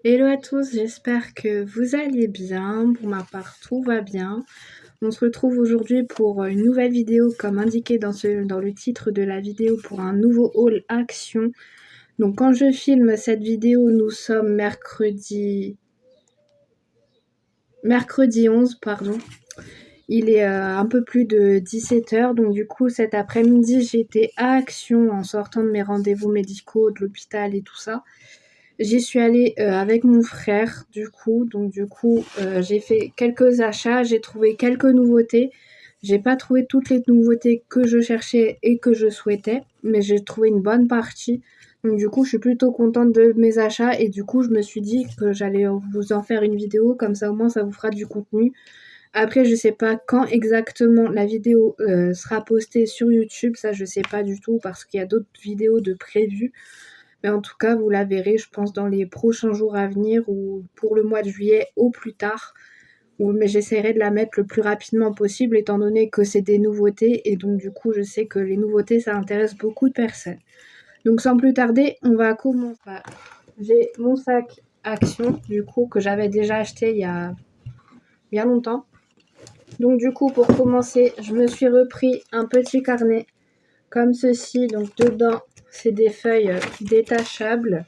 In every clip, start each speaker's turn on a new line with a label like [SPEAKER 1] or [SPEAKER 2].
[SPEAKER 1] Hello à tous, j'espère que vous allez bien. Pour ma part, tout va bien. On se retrouve aujourd'hui pour une nouvelle vidéo, comme indiqué dans le titre de la vidéo, pour un nouveau haul action. Donc quand je filme cette vidéo, nous sommes mercredi 11, pardon. Il est un peu plus de 17h, donc du coup cet après-midi j'étais à Action en sortant de mes rendez-vous médicaux, de l'hôpital et tout ça. J'y suis allée avec mon frère, du coup. Donc, j'ai fait quelques achats, j'ai trouvé quelques nouveautés. J'ai pas trouvé toutes les nouveautés que je cherchais et que je souhaitais, mais j'ai trouvé une bonne partie. Donc, du coup, je suis plutôt contente de mes achats et du coup, je me suis dit que j'allais vous en faire une vidéo, comme ça au moins ça vous fera du contenu. Après, je sais pas quand exactement la vidéo sera postée sur YouTube, ça je sais pas du tout parce qu'il y a d'autres vidéos de prévues. Mais en tout cas, vous la verrez, je pense, dans les prochains jours à venir ou pour le mois de juillet au plus tard. Mais j'essaierai de la mettre le plus rapidement possible étant donné que c'est des nouveautés et donc du coup, je sais que les nouveautés, ça intéresse beaucoup de personnes. Donc sans plus tarder, on va commencer. J'ai mon sac Action, du coup, que j'avais déjà acheté il y a bien longtemps. Donc du coup, pour commencer, je me suis repris un petit carnet comme ceci. Donc dedans, c'est des feuilles détachables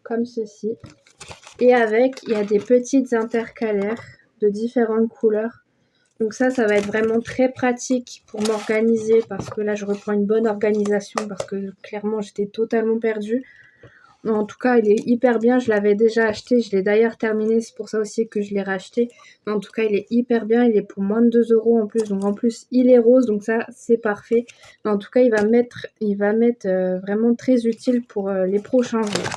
[SPEAKER 1] comme ceci. Et avec, il y a des petites intercalaires de différentes couleurs. Donc ça va être vraiment très pratique pour m'organiser parce que là, je reprends une bonne organisation parce que clairement, j'étais totalement perdue. En tout cas, il est hyper bien. Je l'avais déjà acheté. Je l'ai d'ailleurs terminé. C'est pour ça aussi que je l'ai racheté. Mais en tout cas, il est hyper bien. Il est pour moins de 2 € en plus. Donc en plus, il est rose. Donc ça, c'est parfait. Mais en tout cas, il va m'être vraiment très utile pour les prochains jours.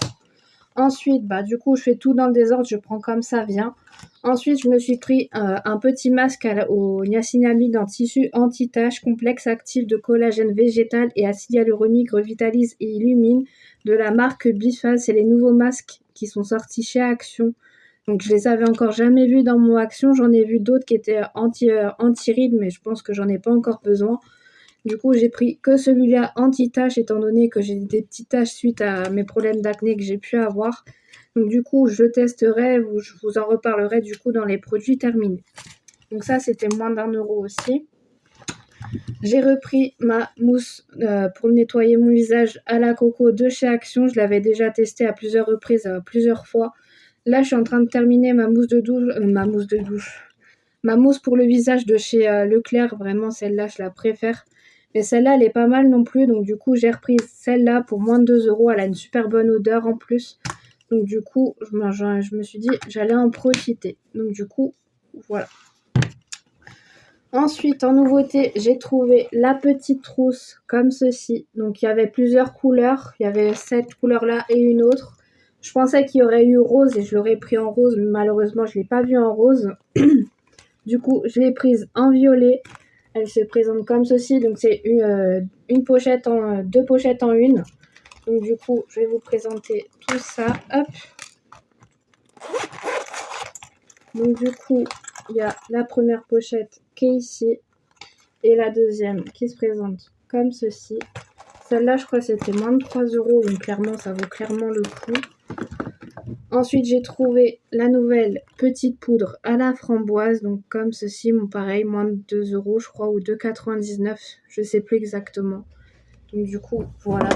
[SPEAKER 1] Ensuite, du coup, je fais tout dans le désordre, je prends comme ça vient. Ensuite, je me suis pris un petit masque au niacinamide en tissu anti-tache, complexe actif de collagène végétal et acide hyaluronique, revitalise et illumine de la marque Bifa. C'est les nouveaux masques qui sont sortis chez Action. Donc, je les avais encore jamais vus dans mon Action. J'en ai vu d'autres qui étaient anti-rides, mais je pense que j'en ai pas encore besoin. Du coup, j'ai pris que celui-là anti-taches, étant donné que j'ai des petites taches suite à mes problèmes d'acné que j'ai pu avoir. Donc du coup, je testerai, je vous en reparlerai du coup dans les produits terminés. Donc ça, c'était moins d'1 € aussi. J'ai repris ma mousse pour nettoyer mon visage à la coco de chez Action. Je l'avais déjà testée à plusieurs reprises, plusieurs fois. Là, je suis en train de terminer ma mousse pour le visage de chez Leclerc. Vraiment, celle-là, je la préfère. Mais celle-là, elle est pas mal non plus. Donc, du coup, j'ai repris celle-là pour moins de 2 €. Elle a une super bonne odeur en plus. Donc, du coup, je me suis dit, j'allais en profiter. Donc, du coup, voilà. Ensuite, en nouveauté, j'ai trouvé la petite trousse comme ceci. Donc, il y avait plusieurs couleurs. Il y avait cette couleur-là et une autre. Je pensais qu'il y aurait eu rose et je l'aurais pris en rose. Mais malheureusement, je ne l'ai pas vu en rose. Du coup, je l'ai prise en violet. Elle se présente comme ceci. Donc, c'est deux pochettes en une. Donc, du coup, je vais vous présenter tout ça. Hop. Donc, du coup, il y a la première pochette qui est ici. Et la deuxième qui se présente comme ceci. Celle-là, je crois que c'était moins de 3 €. Donc, clairement, ça vaut clairement le coup. Ensuite, j'ai trouvé la nouvelle petite poudre à la framboise. Donc, comme ceci, pareil, moins de 2 €, je crois, ou 2,99 €. Je ne sais plus exactement. Donc, du coup, voilà.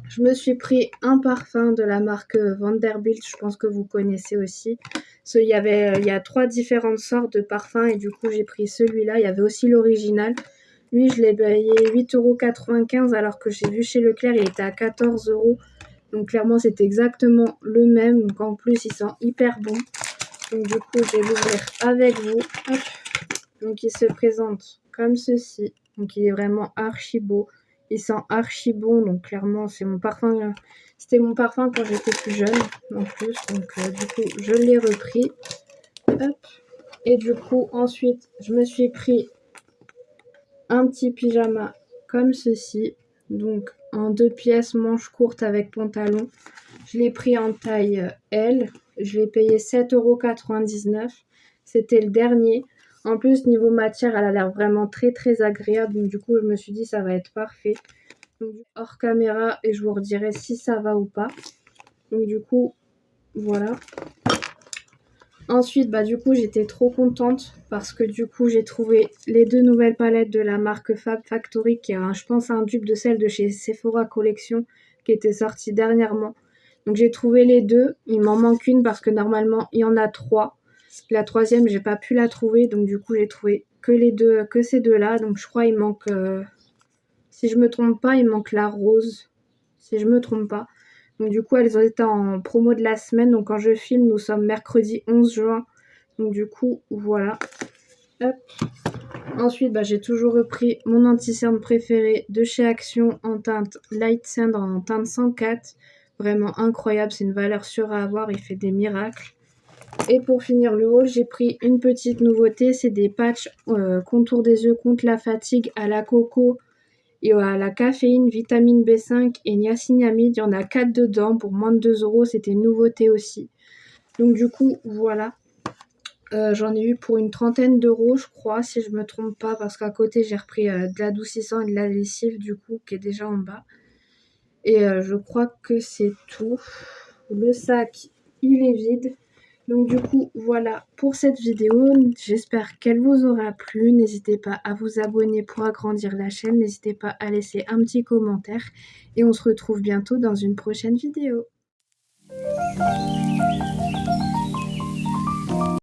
[SPEAKER 1] Je me suis pris un parfum de la marque Vanderbilt. Je pense que vous connaissez aussi. Il y a 3 différentes sortes de parfums. Et du coup, j'ai pris celui-là. Il y avait aussi l'original. Lui, je l'ai payé 8,95 € alors que j'ai vu chez Leclerc, il était à 14 €. Donc clairement, c'est exactement le même. Donc en plus, il sent hyper bon. Donc du coup, je vais l'ouvrir avec vous. Hop. Donc il se présente comme ceci. Donc il est vraiment archi beau. Il sent archi bon. Donc clairement, c'est mon parfum. C'était mon parfum quand j'étais plus jeune en plus. Donc du coup, je l'ai repris. Hop. Et du coup, ensuite, je me suis pris un petit pyjama comme ceci. Donc en 2 pièces, manches courtes avec pantalon. Je l'ai pris en taille L. Je l'ai payé 7,99 €. C'était le dernier. En plus, niveau matière, elle a l'air vraiment très très agréable. Donc du coup, je me suis dit ça va être parfait. Donc hors caméra et je vous redirai si ça va ou pas. Donc du coup, Voilà. Ensuite, du coup, j'étais trop contente parce que du coup, j'ai trouvé les 2 nouvelles palettes de la marque Fab Factory qui est je pense un dupe de celle de chez Sephora Collection qui était sortie dernièrement. Donc j'ai trouvé les 2. Il m'en manque une parce que normalement, il y en a 3. La 3e, j'ai pas pu la trouver. Donc du coup, j'ai trouvé que ces 2-là. Donc je crois il manque, si je me trompe pas, il manque la rose. Si je me trompe pas. Donc du coup, elles ont été en promo de la semaine. Donc quand je filme, nous sommes mercredi 11 juin. Donc du coup, voilà. Hop. Ensuite, j'ai toujours repris mon anti-cerne préféré de chez Action en teinte Light Sand en teinte 104. Vraiment incroyable, c'est une valeur sûre à avoir, il fait des miracles. Et pour finir le haul, j'ai pris une petite nouveauté, c'est des patchs contour des yeux contre la fatigue à la coco et à la caféine, vitamine B5 et niacinamide. Il y en a 4 dedans pour moins de 2 €, c'était une nouveauté aussi. Donc du coup, voilà. J'en ai eu pour une trentaine d'euros, je crois, si je me trompe pas, parce qu'à côté, j'ai repris de l'adoucissant et de la lessive, du coup, qui est déjà en bas. Et je crois que c'est tout. Le sac, il est vide. Donc du coup, voilà pour cette vidéo. J'espère qu'elle vous aura plu. N'hésitez pas à vous abonner pour agrandir la chaîne. N'hésitez pas à laisser un petit commentaire. Et on se retrouve bientôt dans une prochaine vidéo.